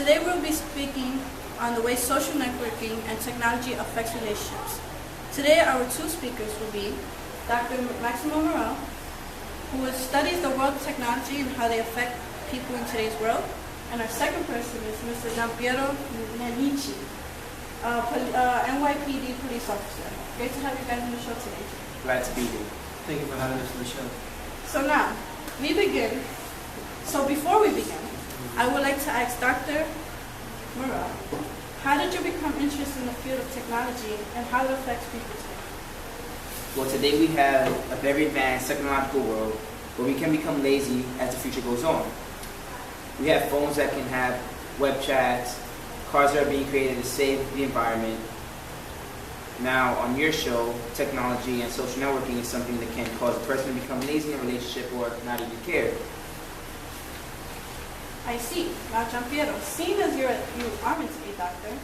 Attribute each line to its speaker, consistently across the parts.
Speaker 1: Today we'll be speaking on the way social networking and technology affects relationships. Today our two speakers will be Dr. Maximo Morel, who studies the world of technology and how they affect people in today's world. And our second person is Mr. Giampiero Nanici, NYPD police officer. Great to have you guys on the show today.
Speaker 2: Glad to be here.
Speaker 3: Thank you for having us on the show.
Speaker 1: So now, we begin. So before we begin, I would like to ask Dr. Morel, how did you become interested in the field of technology and how it affects people today?
Speaker 2: Well, today we have a very advanced technological world where we can become lazy as the future goes on. We have phones that can have web chats, cars that are being created to save the environment. Now, on your show, technology and social networking is something that can cause a person to become lazy in a relationship or not even care.
Speaker 1: I see. Now, Giampiero, seeing as you are meant to be a doctor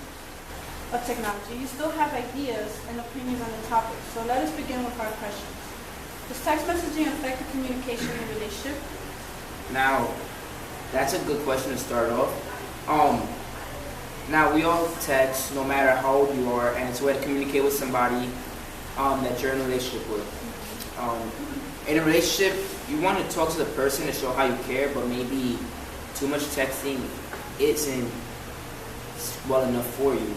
Speaker 1: of technology, you still have ideas and opinions on the topic. So let us begin with our questions. Does text messaging affect the communication in a relationship?
Speaker 2: Now, that's a good question to start off. Now, we all text no matter how old you are, and it's a way to communicate with somebody that you're in a relationship with. In a relationship, you want to talk to the person to show how you care, but maybe too much texting isn't well enough for you.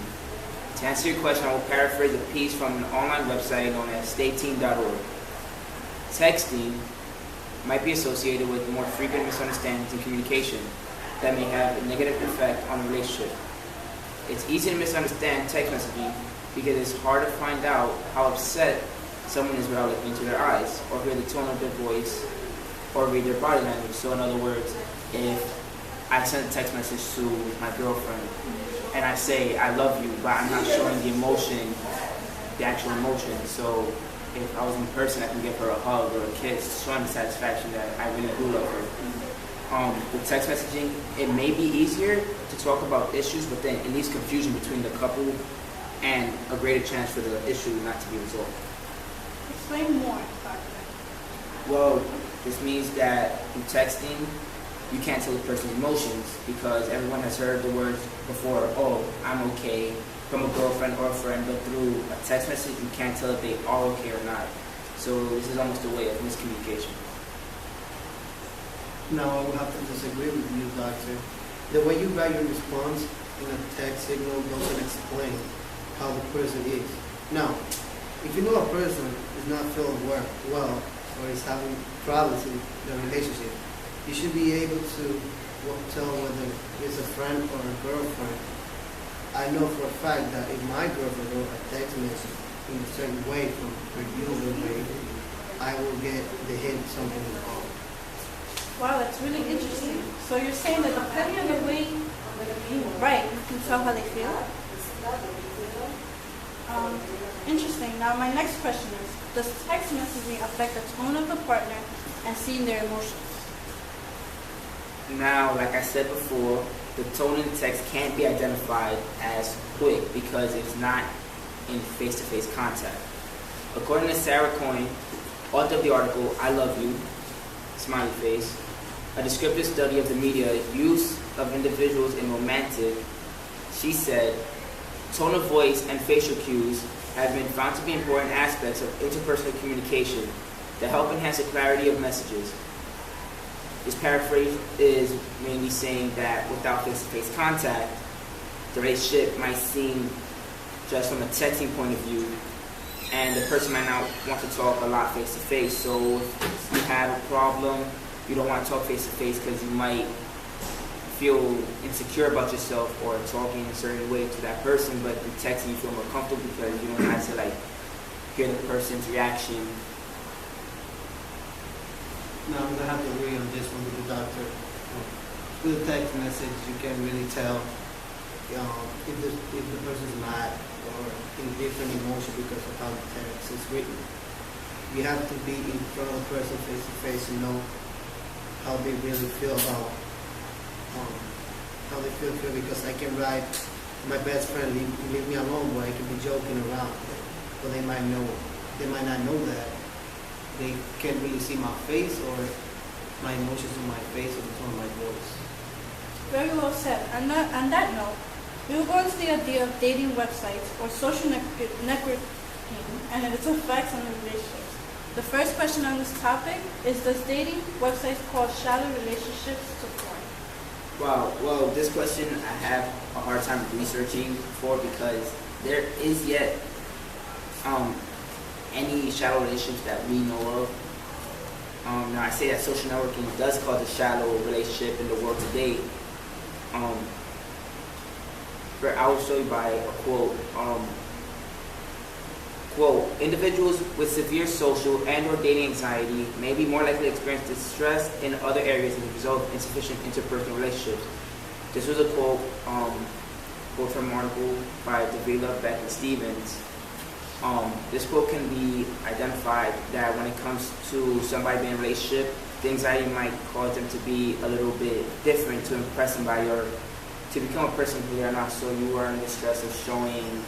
Speaker 2: To answer your question, I will paraphrase a piece from an online website known as stayteen.org. Texting might be associated with more frequent misunderstandings in communication that may have a negative effect on the relationship. It's easy to misunderstand text messaging because it's hard to find out how upset someone is without looking into their eyes, or hear the tone of their voice, or read their body language. So in other words, if I send a text message to my girlfriend and I say I love you, but I'm not showing the emotion, the actual emotion. So if I was in person, I can give her a hug or a kiss, showing the satisfaction that I really do love her. With text messaging, it may be easier to talk about issues, but then it leaves confusion between the couple and a greater chance for the issue not to be resolved.
Speaker 1: Explain more about that.
Speaker 2: Well, this means that through texting, you can't tell the person's emotions because everyone has heard the words before, oh, I'm okay, from a girlfriend or a friend, but through a text message, you can't tell if they are okay or not. So this is almost a way of miscommunication.
Speaker 3: Now, I will have to disagree with you, Doctor. The way you write your response in a text signal doesn't explain how the person is. Now, if you know a person is not feeling well or is having problems in the relationship, you should be able to tell whether it's a friend or a girlfriend. I know for a fact that if my girlfriend wrote a text message in a certain way from her usual way, I will get the hint something is wrong.
Speaker 1: Wow, that's really interesting. So you're saying that depending on the way you write, you can tell how they feel? Interesting. Now my next question is, does text messaging affect the tone of the partner and seeing their emotions?
Speaker 2: Now, like I said before, the tone in the text can't be identified as quick because it's not in face-to-face contact. According to Sarah Coyne, author of the article, I Love You, smiley face, a descriptive study of the media use of individuals in romantic, she said, tone of voice and facial cues have been found to be important aspects of interpersonal communication that help enhance the clarity of messages. This paraphrase is mainly saying that without face-to-face contact, the relationship might seem just from a texting point of view, and the person might not want to talk a lot face-to-face. So if you have a problem, you don't want to talk face-to-face because you might feel insecure about yourself or talking in a certain way to that person, but through texting you feel more comfortable because you don't have to hear the person's reaction.
Speaker 3: Now, I'm going to have to agree on this one with the doctor. With a text message, you can really tell if the person's mad or in different emotion because of how the text is written. You have to be in front of the person face to face and know how they really feel about how they feel because I can write my best friend leave me alone, but I can be joking around, but they might not know that. They can't really see my face or my emotions in my face or the tone of my voice.
Speaker 1: Very well said. On that note, we will go into the idea of dating websites or social networking and its effects on the relationships. The first question on this topic is, does dating websites cause shallow relationships to form?
Speaker 2: Wow, well, this question I have a hard time researching for because there is yet any shallow relationships that we know of. Now I say that social networking does cause a shallow relationship in the world today. I will show you by a quote. Quote, individuals with severe social and or dating anxiety may be more likely to experience distress in other areas as a result of insufficient interpersonal relationships. This was a quote from an article by Davila, Beck, and Stevens. This quote can be identified that when it comes to somebody being in a relationship, the anxiety might cause them to be a little bit different to impress somebody or to become a person who they are not. So you are in the stress of showing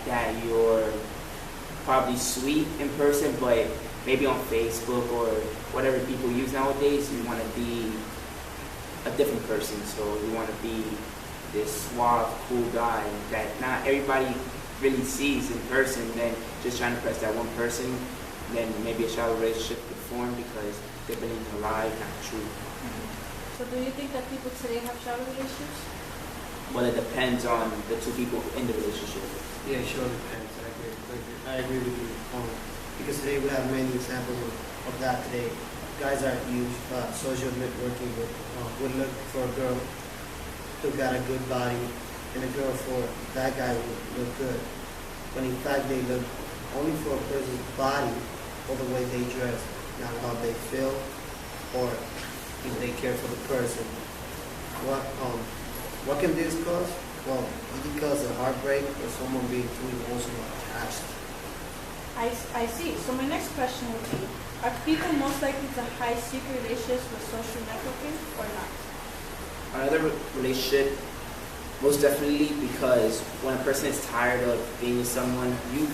Speaker 2: that you're probably sweet in person, but maybe on Facebook or whatever people use nowadays, you want to be a different person. So you want to be this suave, cool guy that not everybody really sees in person. Then just trying to impress that one person, then maybe a shallow relationship could form because they're believing a lie, not the truth.
Speaker 1: So do you think that people today have shallow relationships?
Speaker 2: Well, it depends on the two people in the relationship.
Speaker 3: Yeah, sure depends. I agree with you. Because today we have many examples of that today. Guys are use social networking would look for a girl who got a good body and a girl for that guy would look good. When in fact they look only for a person's body or the way they dress, not how they feel or if they care for the person. What can this cause? Well, it can cause a heartbreak or someone being too emotionally attached.
Speaker 1: I see. So my next question would be, are people most likely to hide secret relationships with social networking or not?
Speaker 2: Another relationship, most definitely, because when a person is tired of being with someone, you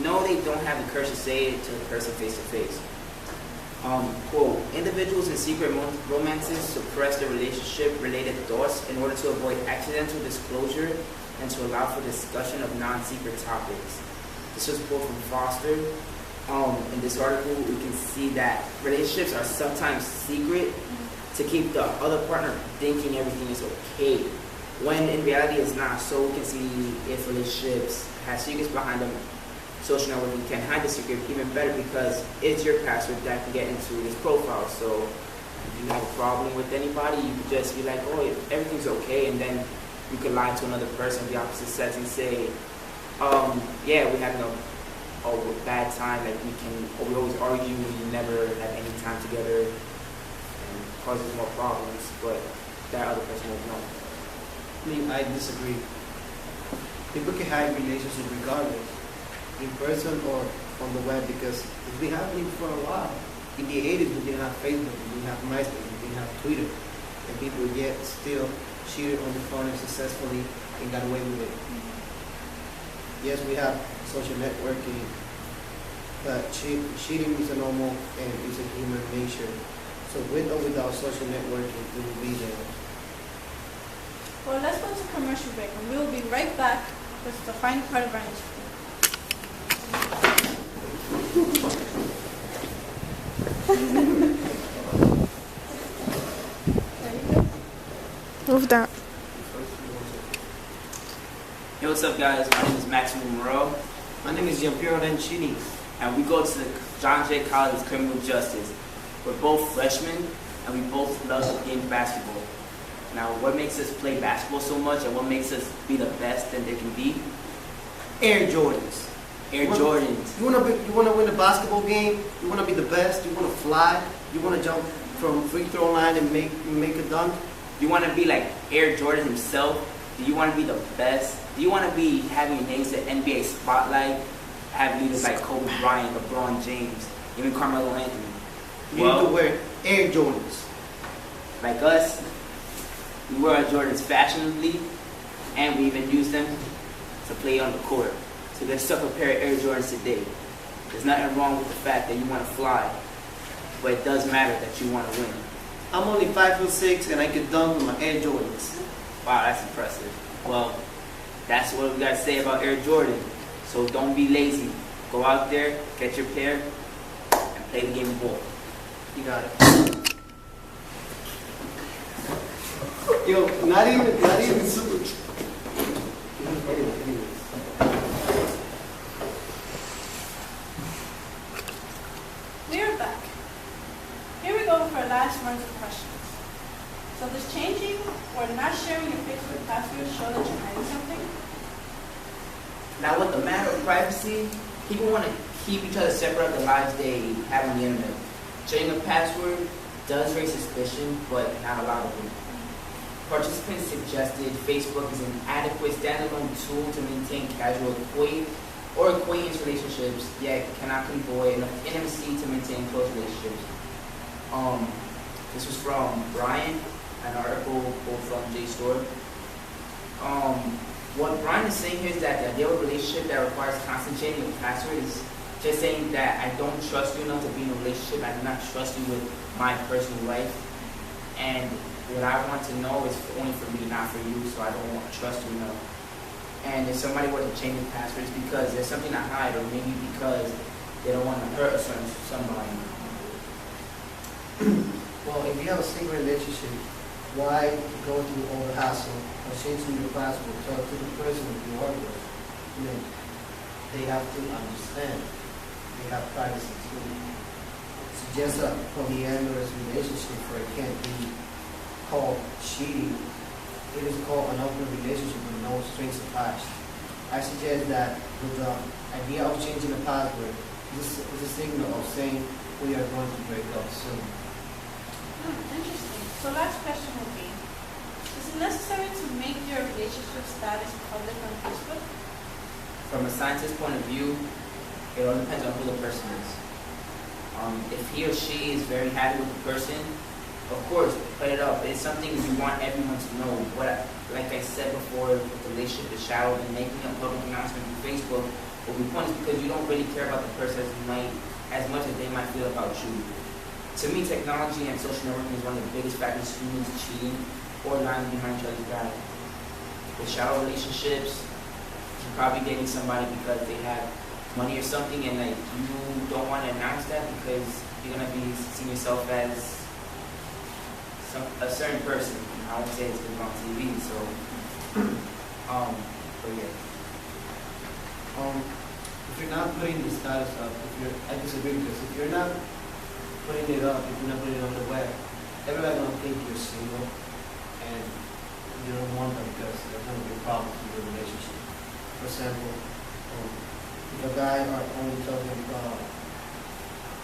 Speaker 2: know they don't have the courage to say it to the person face to face. Quote, individuals in secret romances suppress their relationship-related thoughts in order to avoid accidental disclosure and to allow for discussion of non-secret topics. This was pulled from Foster. In this article, we can see that relationships are sometimes secret to keep the other partner thinking everything is okay, when in reality it's not. So we can see if relationships have secrets behind them, social networking can hide the secret even better because it's your password that can get into this profile. So if you have a problem with anybody, you could just be like, oh, everything's okay, and then you could lie to another person of the opposite sex and say, yeah, we're having a bad time, like we always argue, we never have any time together, and causes more problems, but that other person won't know.
Speaker 3: I mean, I disagree. People can hide relationships regardless, in person or on the web, because it's been happening for a while. In the 80s, we didn't have Facebook, we didn't have MySpace, we didn't have Twitter, and people yet still cheated on the phone successfully and got away with it. Yes, we have social networking, but cheating is a normal and it's a human nature. So with or without social networking, it will be there.
Speaker 1: Well, let's go to commercial break, and we will be right back with the final part of our interview.
Speaker 4: Move that.
Speaker 2: Hey, what's up, guys? My name is Maximo Moreau,
Speaker 3: My name is Giampiero Dancini.
Speaker 2: and we go to the John Jay College of Criminal Justice. We're both freshmen, and we both love the game of basketball. Now, what makes us play basketball so much, and what makes us be the best that there can be?
Speaker 3: Air Jordans.
Speaker 2: Air Jordans.
Speaker 3: You wanna win a basketball game? You wanna be the best? You wanna fly? You wanna jump from free throw line and make a dunk?
Speaker 2: You want to be like Air Jordan himself? Do you want to be the best? Do you want to be having your names at NBA spotlight? Have leaders like Kobe Bryant, LeBron James, even Carmelo Anthony?
Speaker 3: You need to wear Air Jordans.
Speaker 2: Like us, we wear our Jordans fashionably, and we even use them to play on the court. So there's stuff a pair of Air Jordans today. There's nothing wrong with the fact that you want to fly, but it does matter that you want to win.
Speaker 3: I'm only 5'6" and I could dunk with my Air Jordans.
Speaker 2: Wow, that's impressive. Well, that's what we got to say about Air Jordan. So don't be lazy. Go out there, get your pair, and play the game of ball.
Speaker 3: You got it. Yo, not even super.
Speaker 1: We are back. Here we go for our last round of questions. So does changing or not sharing your Facebook password show that you're hiding something?
Speaker 2: Now, with the matter of privacy, people want to keep each other separate of the lives they have on the internet. Sharing a password does raise suspicion, but not a lot of them. Participants suggested Facebook is an adequate standalone tool to maintain casual acquaintance relationships, yet cannot convey enough intimacy to maintain close relationships. This was from Brian, an article pulled from JSTOR. What Brian is saying here is that the ideal relationship that requires constant changing of password is just saying that I don't trust you enough to be in a relationship. I do not trust you with my personal life. And what I want to know is only for me, not for you, so I don't want to trust you enough. And if somebody were to change the passwords because there's something to hide, or maybe because they don't want to hurt somebody.
Speaker 3: Well, if you have a single relationship, why go through all the hassle of changing your password to the person you are with? I mean, they have to understand. They have privacy too. It's just a polyamorous relationship where it can't be called cheating. It is called an open relationship with no strings attached. I suggest that with the idea of changing the password, this is a signal of saying we are going to break up soon.
Speaker 1: Interesting. So last question will be, is it necessary to make your relationship status public on Facebook?
Speaker 2: From a scientist's point of view, it all depends on who the person is. If he or she is very happy with the person, of course, put it up. It's something you want everyone to know. Like I said before, if the relationship is shallow, and making a public announcement on Facebook will be pointless because you don't really care about the person as much as they might feel about you. To me, technology and social networking is one of the biggest factors humans cheating or lying behind each other's back. With shallow relationships, you're probably dating somebody because they have money or something, and like you don't want to announce that because you're gonna be seeing yourself as a certain person. I won't say it's because on TV. So, but yeah.
Speaker 3: If you're not putting the status up, I disagree because if you're not putting it up, if you're not putting it on the web, everybody's gonna think you're single, and you don't want them because there's gonna be problems with your relationship. For example, if a guy are only talking about a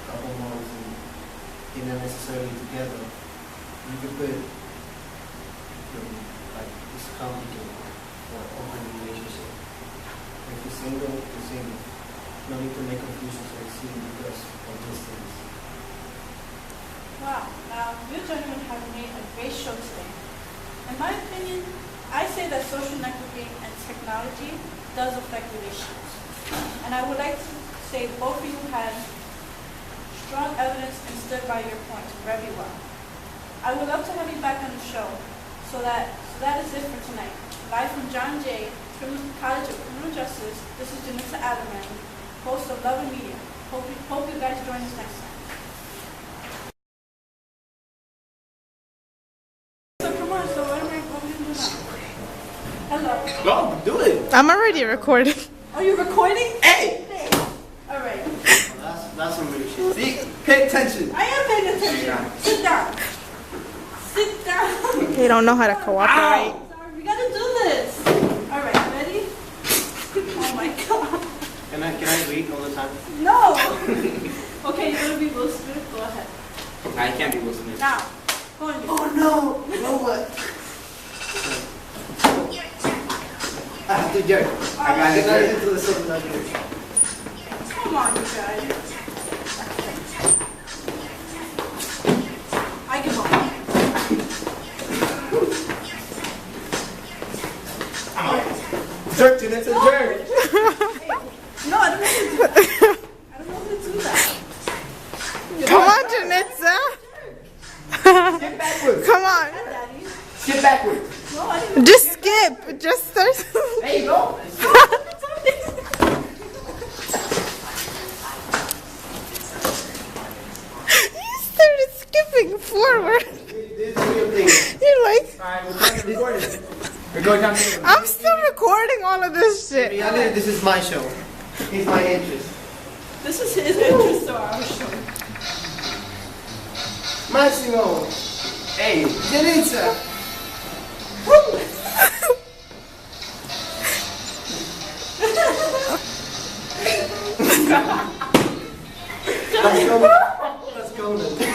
Speaker 3: couple months and they're not necessarily together, you can put like this complicated or open relationship. If you're single, you're single. No need to make confusions or exceed because of distance.
Speaker 1: Wow, now you gentlemen have made a great show today. In my opinion, I say that social networking and technology does affect relationships. And I would like to say both of you had strong evidence and stood by your points very well. I would love to have you back on the show. So that is it for tonight. Live from John Jay, College of Criminal Justice, this is Janissa Adaman, host of Love and Media. Hope you guys join us next time. Hello.
Speaker 2: Go, do it.
Speaker 4: I'm already recording.
Speaker 1: Are you recording?
Speaker 2: Hey!
Speaker 1: All right.
Speaker 3: That's some real shit.
Speaker 2: See, pay attention.
Speaker 1: I am paying attention. Sit down. Sit down.
Speaker 4: They don't know how to cooperate.
Speaker 1: Sorry, we gotta do this. All right, ready? Oh my God.
Speaker 3: Can I read all the time?
Speaker 1: No. Okay, you're gonna be Will Smith. Go ahead.
Speaker 2: I can't be Will Smith.
Speaker 1: Now, go on.
Speaker 3: Oh no! You know what? I have to jerk.
Speaker 2: I got it.
Speaker 3: Get into the something like this.
Speaker 1: Come on, you guys. I give up.
Speaker 2: Jerk, it's a jerk.
Speaker 1: No, I don't want to do that. I don't want to do that.
Speaker 4: Come on, Janitza.
Speaker 2: backwards.
Speaker 4: Come on.
Speaker 1: Daddy.
Speaker 2: Skip backwards.
Speaker 1: No, I didn't.
Speaker 4: Just skip. Just start.
Speaker 2: There you go.
Speaker 4: You started skipping forward.
Speaker 3: This is your thing.
Speaker 4: You're like,
Speaker 2: Alright, we're going to record it. We're going down to the
Speaker 4: I'm still recording all of this
Speaker 3: In
Speaker 4: shit.
Speaker 3: reality, this is my show. It's my interest.
Speaker 1: This is his interest, so I was showing.
Speaker 3: Massimo.
Speaker 2: Hey,
Speaker 3: Janitza. Let's go. Let's go then.